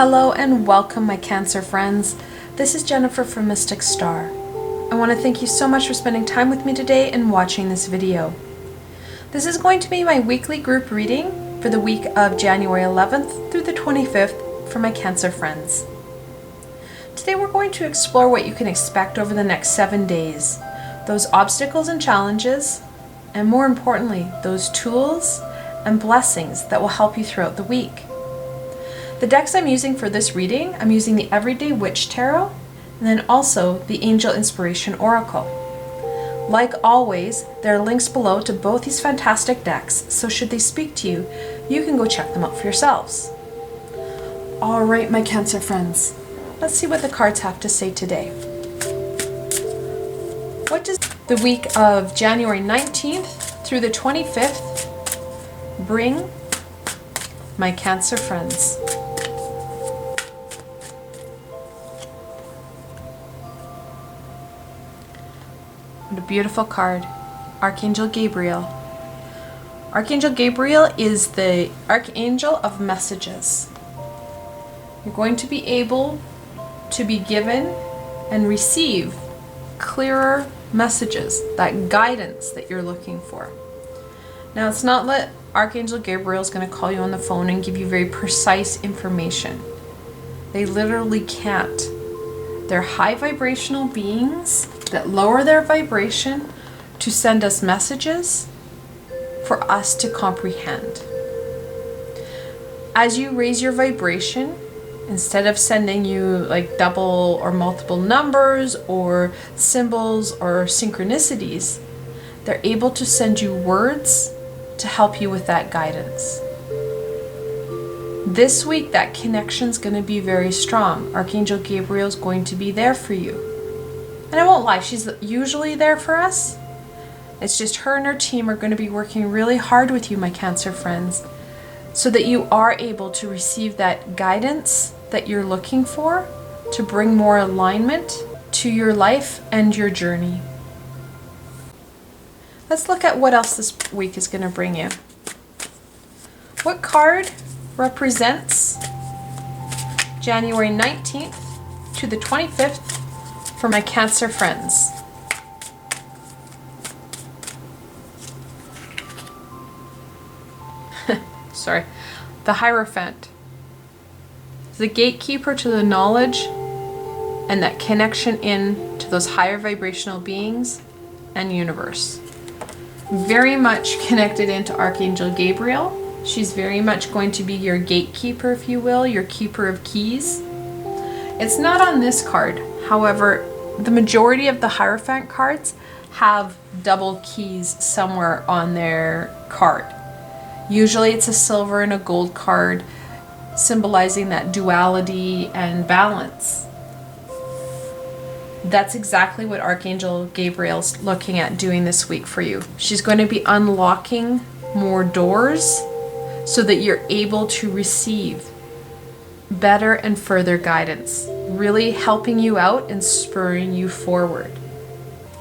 Hello and welcome, my Cancer friends. This is Jennifer from Mystic Star. I want to thank you so much for spending time with me today and watching this video. This is going to be my weekly group reading for the week of January 11th through the 25th for my Cancer friends. Today we're going to explore what you can expect over the next 7 days, those obstacles and challenges, and more importantly, those tools and blessings that will help you throughout the week. The decks I'm using for this reading, I'm using the Everyday Witch Tarot and then also the Angel Inspiration Oracle. Like always, there are links below to both these fantastic decks, so should they speak to you, you can go check them out for yourselves. Alright, my Cancer friends, let's see what the cards have to say today. What does the week of January 19th through the 25th bring my Cancer friends? What a beautiful card. Archangel Gabriel. Archangel Gabriel is the Archangel of Messages. You're going to be able to be given and receive clearer messages, that guidance that you're looking for. Now, it's not that Archangel Gabriel is going to call you on the phone and give you very precise information. They literally can't. They're high vibrational beings that lower their vibration to send us messages for us to comprehend. As you raise your vibration, instead of sending you like double or multiple numbers or symbols or synchronicities, they're able to send you words to help you with that guidance. This week, that connection's going to be very strong. Archangel Gabriel's going to be there for you. And I won't lie, she's usually there for us. It's just her and her team are going to be working really hard with you, my Cancer friends, so that you are able to receive that guidance that you're looking for to bring more alignment to your life and your journey. Let's look at what else this week is going to bring you. What card represents January 19th to the 25th for my Cancer friends? Sorry. The Hierophant. The gatekeeper to the knowledge and that connection in to those higher vibrational beings and universe. Very much connected into Archangel Gabriel. She's very much going to be your gatekeeper, if you will, your keeper of keys. It's not on this card. However, the majority of the Hierophant cards have double keys somewhere on their card. Usually it's a silver and a gold card, symbolizing that duality and balance. That's exactly what Archangel Gabriel's looking at doing this week for you. She's going to be unlocking more doors so that you're able to receive better and further guidance, really helping you out and spurring you forward.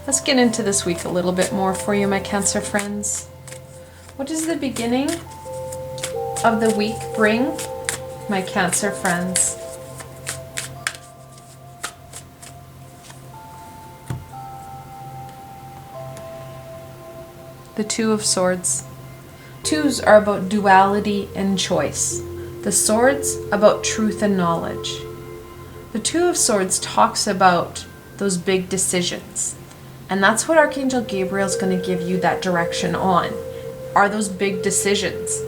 Let's get into this week a little bit more for you, my Cancer friends. What does the beginning of the week bring, my Cancer friends? The Two of Swords. Twos are about duality and choice. The Swords about truth and knowledge. The Two of Swords talks about those big decisions. And that's what Archangel Gabriel's going to give you that direction on, are those big decisions.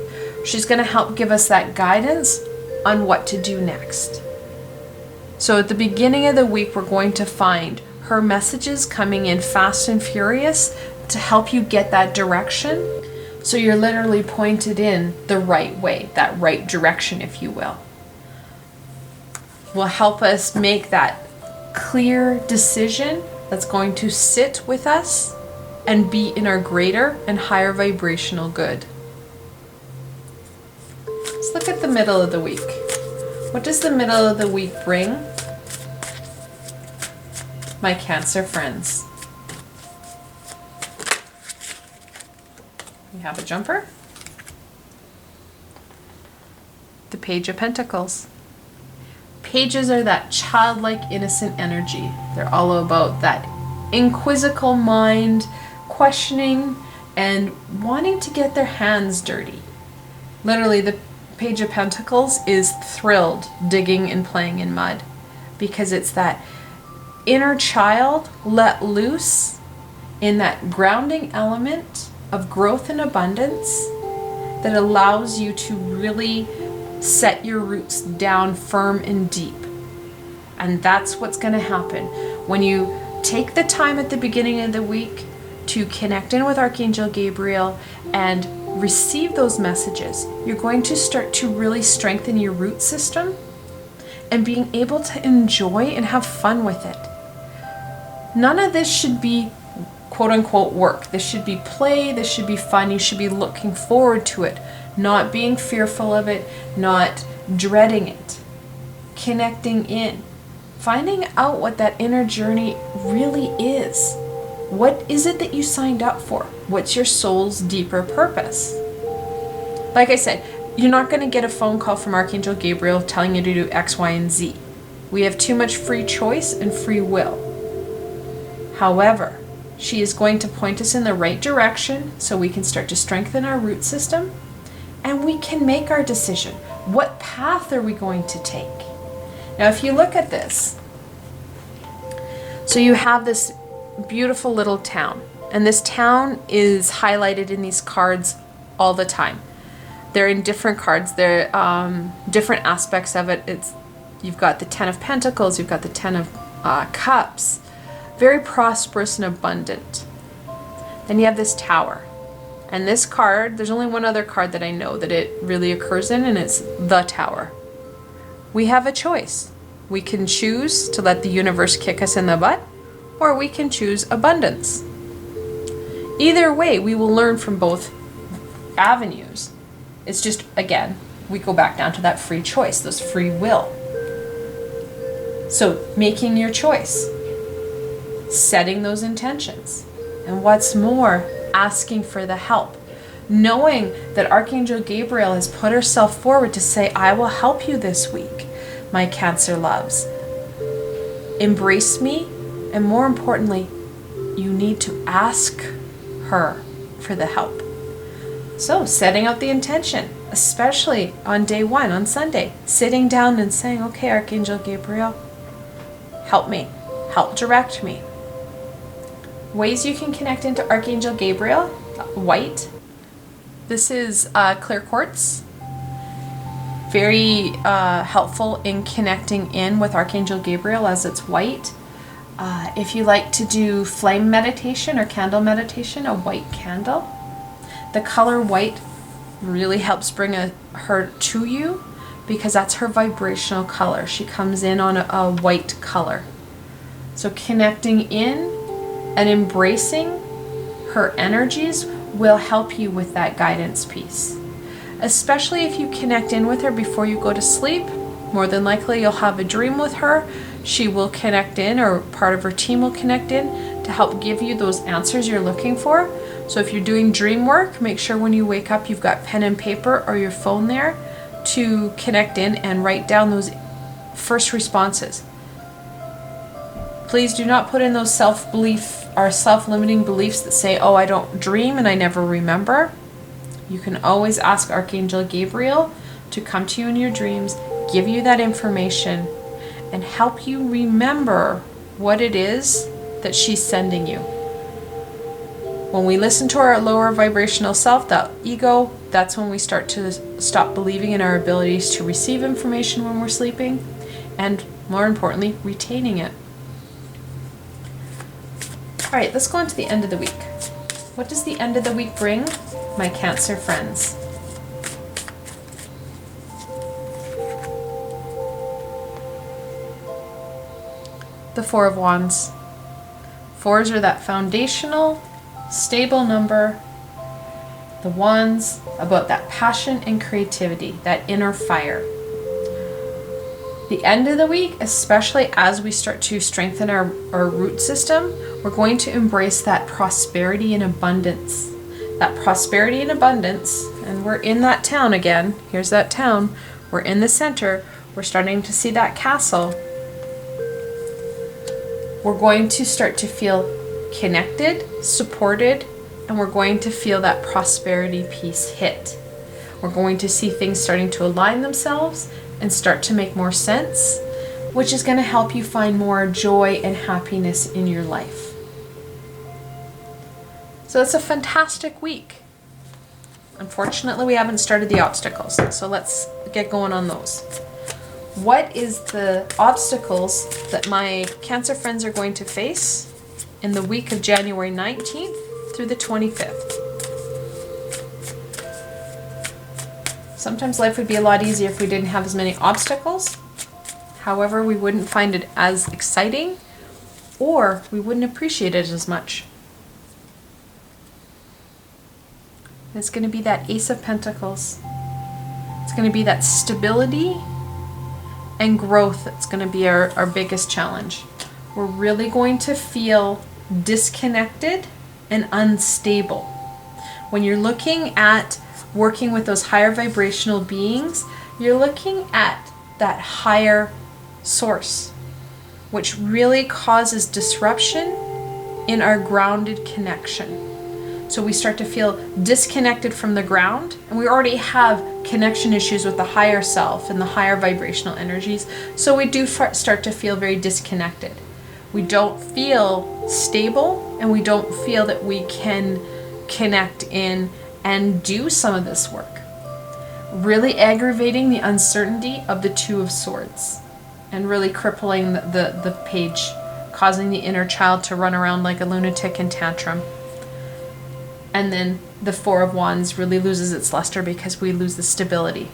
She's going to help give us that guidance on what to do next. So at the beginning of the week, we're going to find her messages coming in fast and furious to help you get that direction. So you're literally pointed in the right way, that right direction, if you will. Will help us make that clear decision that's going to sit with us and be in our greater and higher vibrational good. Let's look at the middle of the week. What does the middle of the week bring, my Cancer friends? We have a jumper, the Page of Pentacles. Pages are that childlike, innocent energy. They're all about that inquisitive mind, questioning and wanting to get their hands dirty. Literally, the Page of Pentacles is thrilled digging and playing in mud, because it's that inner child let loose in that grounding element of growth and abundance that allows you to really set your roots down firm and deep. And that's what's going to happen when you take the time at the beginning of the week to connect in with Archangel Gabriel and receive those messages. You're going to start to really strengthen your root system and being able to enjoy and have fun with it. None of this should be quote unquote work. This should be play, this should be fun. You should be looking forward to it, not being fearful of it, not dreading it. Connecting in, finding out what that inner journey really is. What is it that you signed up for? What's your soul's deeper purpose? Like I said, you're not going to get a phone call from Archangel Gabriel telling you to do X, Y, and Z. We have too much free choice and free will. However, she is going to point us in the right direction so we can start to strengthen our root system and we can make our decision. What path are we going to take? Now, if you look at this, so you have this beautiful little town, and this town is highlighted in these cards all the time. They're in different cards. They're different aspects of it. You've got the Ten of Pentacles, you've got the Ten of Cups, very prosperous and abundant. Then you have this tower, and this card, there's only one other card that I know that it really occurs in, and it's the Tower. We have a choice. We can choose to let the universe kick us in the butt, or we can choose abundance. Either way, we will learn from both avenues. It's just, again, we go back down to that free choice, those free will. So making your choice, setting those intentions, and what's more, asking for the help. Knowing that Archangel Gabriel has put herself forward to say, I will help you this week, my Cancer loves. Embrace me, and more importantly, you need to ask her for the help. So setting out the intention, especially on day one, on Sunday, sitting down and saying, okay, Archangel Gabriel, help me, help direct me. Ways you can connect into Archangel Gabriel, white. This is clear quartz. Very helpful in connecting in with Archangel Gabriel as it's white. If you like to do flame meditation or candle meditation, a white candle. The color white really helps bring her to you because that's her vibrational color. She comes in on a white color. So connecting in and embracing her energies will help you with that guidance piece. Especially if you connect in with her before you go to sleep, more than likely you'll have a dream with her. She will connect in, or part of her team will connect in to help give you those answers you're looking for. So if you're doing dream work, make sure when you wake up you've got pen and paper or your phone there to connect in and write down those first responses. Please do not put in those self-belief or self-limiting beliefs that say, oh, I don't dream and I never remember. You can always ask Archangel Gabriel to come to you in your dreams, give you that information, and help you remember what it is that she's sending you. When we listen to our lower vibrational self, that ego, that's when we start to stop believing in our abilities to receive information when we're sleeping, and more importantly, retaining it. All right, let's go on to the end of the week. What does the end of the week bring, my Cancer friends? The Four of Wands. Fours are that foundational, stable number. The Wands, about that passion and creativity, that inner fire. The end of the week, especially as we start to strengthen our root system, we're going to embrace that prosperity and abundance. That prosperity and abundance, and we're in that town again. Here's that town. We're in the center. We're starting to see that castle. We're going to start to feel connected, supported, and we're going to feel that prosperity piece hit. We're going to see things starting to align themselves and start to make more sense, which is going to help you find more joy and happiness in your life. So it's a fantastic week. Unfortunately, we haven't started the obstacles, so let's get going on those. What is the obstacles that my Cancer friends are going to face in the week of January 19th through the 25th? Sometimes life would be a lot easier if we didn't have as many obstacles. However, we wouldn't find it as exciting, or we wouldn't appreciate it as much. It's going to be that Ace of Pentacles. It's going to be that stability and growth that's going to be our biggest challenge. We're really going to feel disconnected and unstable. When you're looking at working with those higher vibrational beings, you're looking at that higher source, which really causes disruption in our grounded connection. So we start to feel disconnected from the ground, and we already have connection issues with the higher self and the higher vibrational energies. So we do start to feel very disconnected. We don't feel stable, and we don't feel that we can connect in and do some of this work. Really aggravating the uncertainty of the Two of Swords and really crippling the page, causing the inner child to run around like a lunatic and tantrum. And then the Four of Wands really loses its luster because we lose the stability.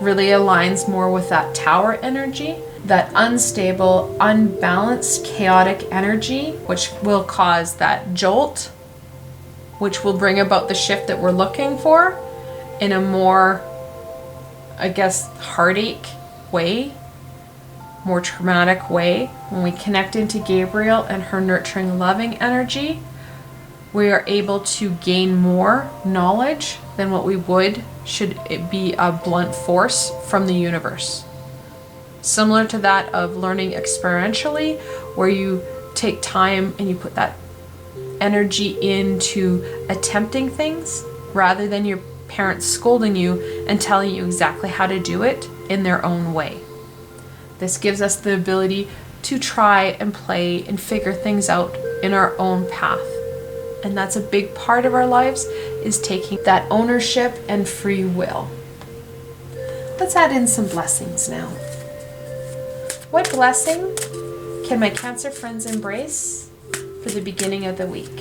Really aligns more with that Tower energy, that unstable, unbalanced, chaotic energy, which will cause that jolt, which will bring about the shift that we're looking for in a more, I guess, heartache way, more traumatic way. When we connect into Gabriel and her nurturing, loving energy, we are able to gain more knowledge than what we would should it be a blunt force from the universe. Similar to that of learning experientially, where you take time and you put that energy into attempting things rather than your parents scolding you and telling you exactly how to do it in their own way. This gives us the ability to try and play and figure things out in our own path. And that's a big part of our lives, is taking that ownership and free will. Let's add in some blessings now. What blessing can my Cancer friends embrace for the beginning of the week?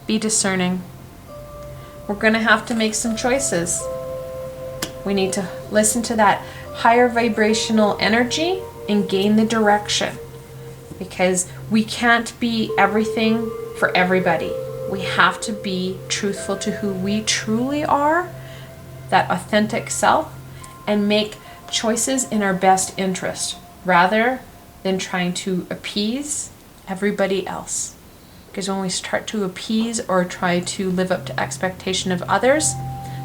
Be discerning. We're going to have to make some choices. We need to listen to that higher vibrational energy and gain the direction, because we can't be everything for everybody. We have to be truthful to who we truly are, that authentic self, and make choices in our best interest rather than trying to appease everybody else. Because when we start to appease or try to live up to expectation of others,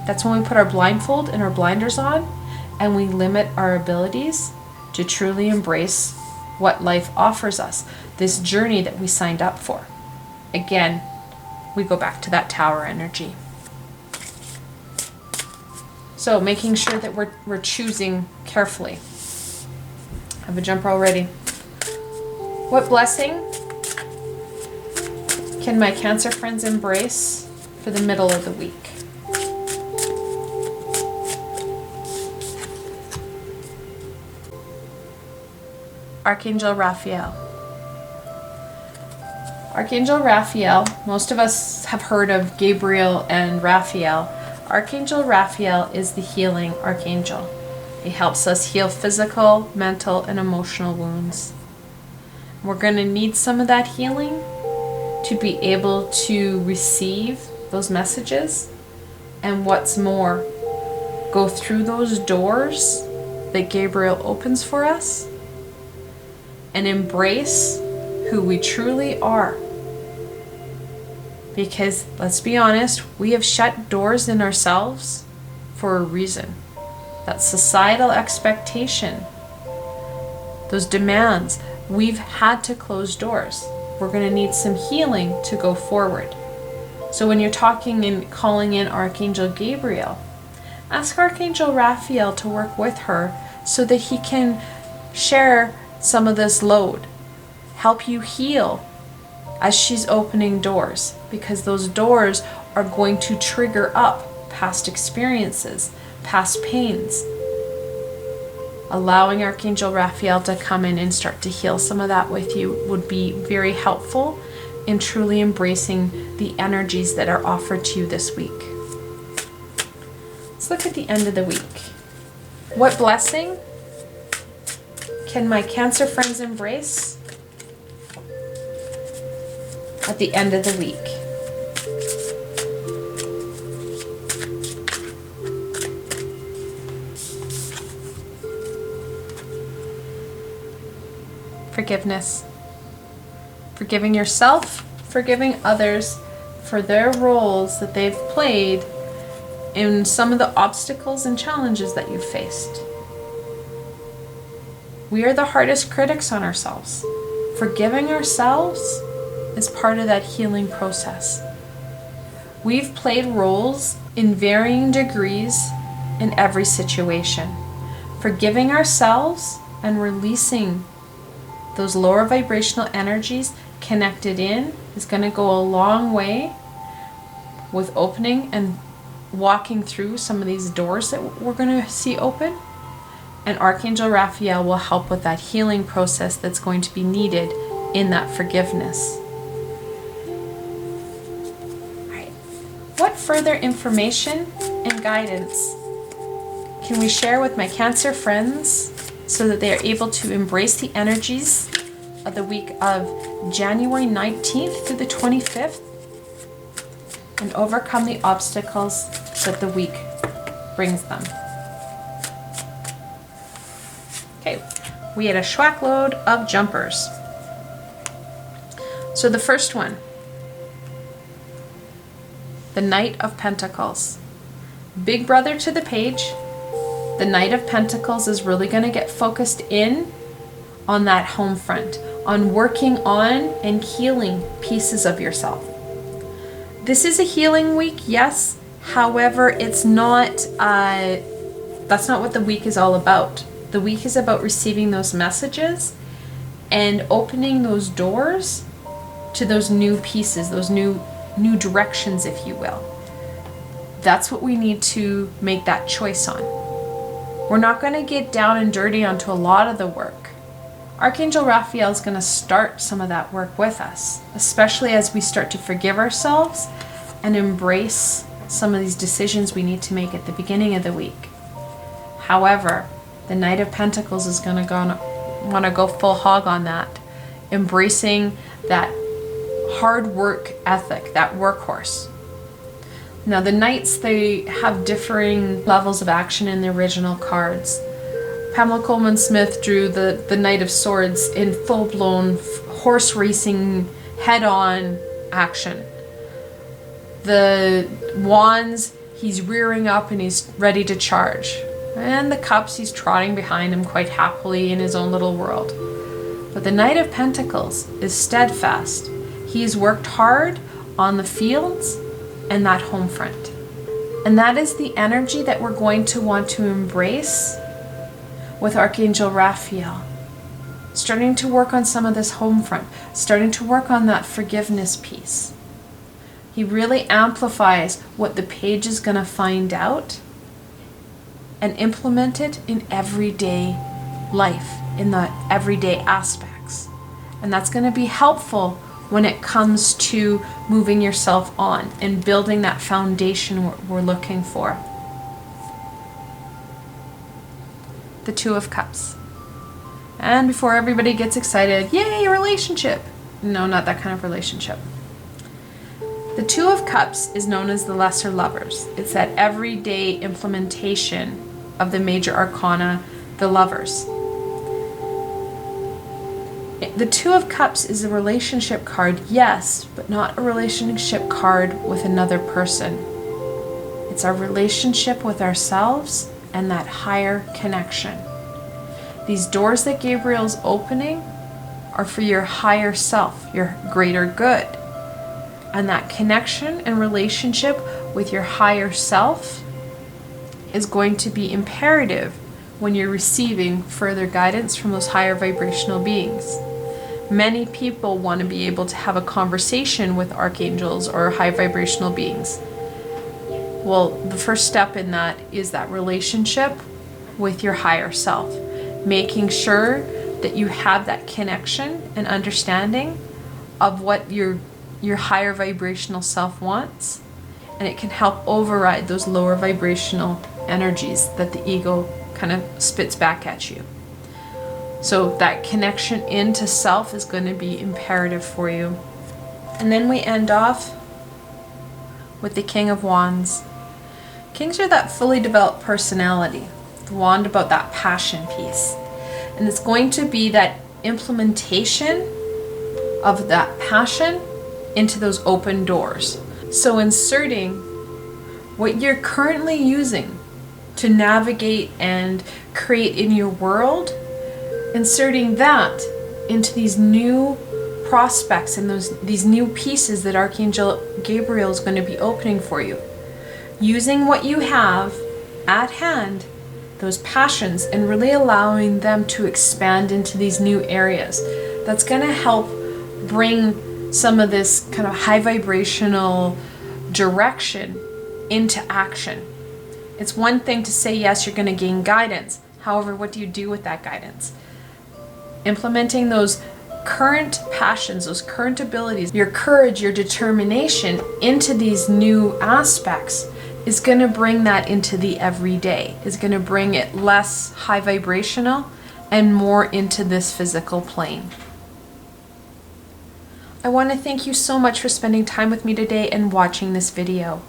that's when we put our blindfold and our blinders on, and we limit our abilities to truly embrace what life offers us, this journey that we signed up for. Again, we go back to that Tower energy. So making sure that we're choosing carefully. I have a jumper already. What blessing can my Cancer friends embrace for the middle of the week? Archangel Raphael. Archangel Raphael, most of us have heard of Gabriel and Raphael. Archangel Raphael is the healing archangel. He helps us heal physical, mental, and emotional wounds. We're going to need some of that healing to be able to receive those messages, and what's more, go through those doors that Gabriel opens for us and embrace who we truly are. Because let's be honest, we have shut doors in ourselves for a reason. That societal expectation, those demands, we've had to close doors. We're going to need some healing to go forward. So when you're talking and calling in Archangel Gabriel, ask Archangel Raphael to work with her so that he can share some of this load, help you heal as she's opening doors, because those doors are going to trigger up past experiences, past pains. Allowing Archangel Raphael to come in and start to heal some of that with you would be very helpful in truly embracing the energies that are offered to you this week. Let's look at the end of the week. What blessing can my Cancer friends embrace at the end of the week? Forgiveness. Forgiving yourself, forgiving others for their roles that they've played in some of the obstacles and challenges that you've faced. We are the hardest critics on ourselves. Forgiving ourselves is part of that healing process. We've played roles in varying degrees in every situation. Forgiving ourselves and releasing those lower vibrational energies connected in is going to go a long way with opening and walking through some of these doors that we're going to see open. And Archangel Raphael will help with that healing process that's going to be needed in that forgiveness. All right. What further information and guidance can we share with my Cancer friends so that they are able to embrace the energies of the week of January 19th through the 25th and overcome the obstacles that the week brings them? Okay, we had a schwack load of jumpers. So the first one, the Knight of Pentacles. Big brother to the page, the Knight of Pentacles is really going to get focused in on that home front, on working on and healing pieces of yourself. This is a healing week, yes. However, it's not, that's not what the week is all about. The week is about receiving those messages and opening those doors to those new pieces, those new directions, if you will. That's what we need to make that choice on. We're not going to get down and dirty onto a lot of the work. Archangel Raphael is going to start some of that work with us, especially as we start to forgive ourselves and embrace some of these decisions we need to make at the beginning of the week. However, the Knight of Pentacles is going to want to go full hog on that, embracing that hard work ethic, that workhorse. Now the Knights, they have differing levels of action in the original cards. Pamela Coleman Smith drew the Knight of Swords in full-blown horse racing, head-on action. The Wands, he's rearing up and he's ready to charge. And the Cups, he's trotting behind him quite happily in his own little world. But the Knight of Pentacles is steadfast. He's worked hard on the fields and that home front. And that is the energy that we're going to want to embrace with Archangel Raphael. Starting to work on some of this home front, starting to work on that forgiveness piece. He really amplifies what the page is going to find out and implement it in everyday life, in the everyday aspects. And that's going to be helpful when it comes to moving yourself on and building that foundation we're looking for. The Two of Cups. And before everybody gets excited, yay, a relationship. No, not that kind of relationship. The Two of Cups is known as the Lesser Lovers. It's that everyday implementation of the major arcana, the Lovers. The Two of Cups is a relationship card, yes, but not a relationship card with another person. It's our relationship with ourselves and that higher connection. These doors that Gabriel's opening are for your higher self, your greater good. And that connection and relationship with your higher self is going to be imperative when you're receiving further guidance from those higher vibrational beings. Many people want to be able to have a conversation with archangels or high vibrational beings. Well, the first step in that is that relationship with your higher self, making sure that you have that connection and understanding of what your higher vibrational self wants, and it can help override those lower vibrational energies that the ego kind of spits back at you. So that connection into self is going to be imperative for you. And then we end off with the King of Wands. Kings are that fully developed personality. The wand about that passion piece. And it's going to be that implementation of that passion into those open doors. So inserting what you're currently using to navigate and create in your world, inserting that into these new prospects and these new pieces that Archangel Gabriel is going to be opening for you. Using what you have at hand, those passions, and really allowing them to expand into these new areas. That's going to help bring some of this kind of high vibrational direction into action. It's one thing to say, yes, you're going to gain guidance. However, what do you do with that guidance? Implementing those current passions, those current abilities, your courage, your determination into these new aspects is going to bring that into the everyday, is going to bring it less high vibrational and more into this physical plane. I want to thank you so much for spending time with me today and watching this video.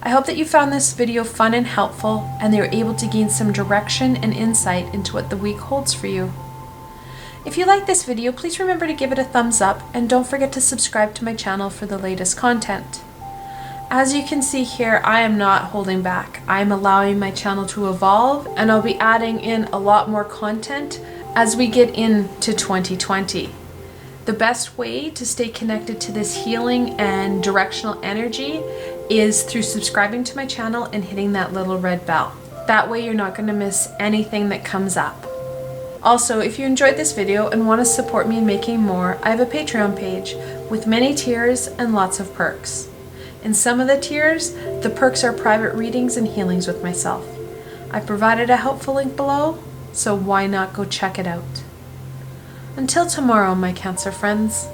I hope that you found this video fun and helpful, and that you're able to gain some direction and insight into what the week holds for you. If you like this video, please remember to give it a thumbs up, and don't forget to subscribe to my channel for the latest content. As you can see here, I am not holding back. I am allowing my channel to evolve, and I'll be adding in a lot more content as we get into 2020. The best way to stay connected to this healing and directional energy is through subscribing to my channel and hitting that little red bell. That way you're not going to miss anything that comes up. Also, if you enjoyed this video and want to support me in making more, I have a Patreon page with many tiers and lots of perks. In some of the tiers, the perks are private readings and healings with myself. I've provided a helpful link below, so why not go check it out. Until tomorrow, my Cancer friends.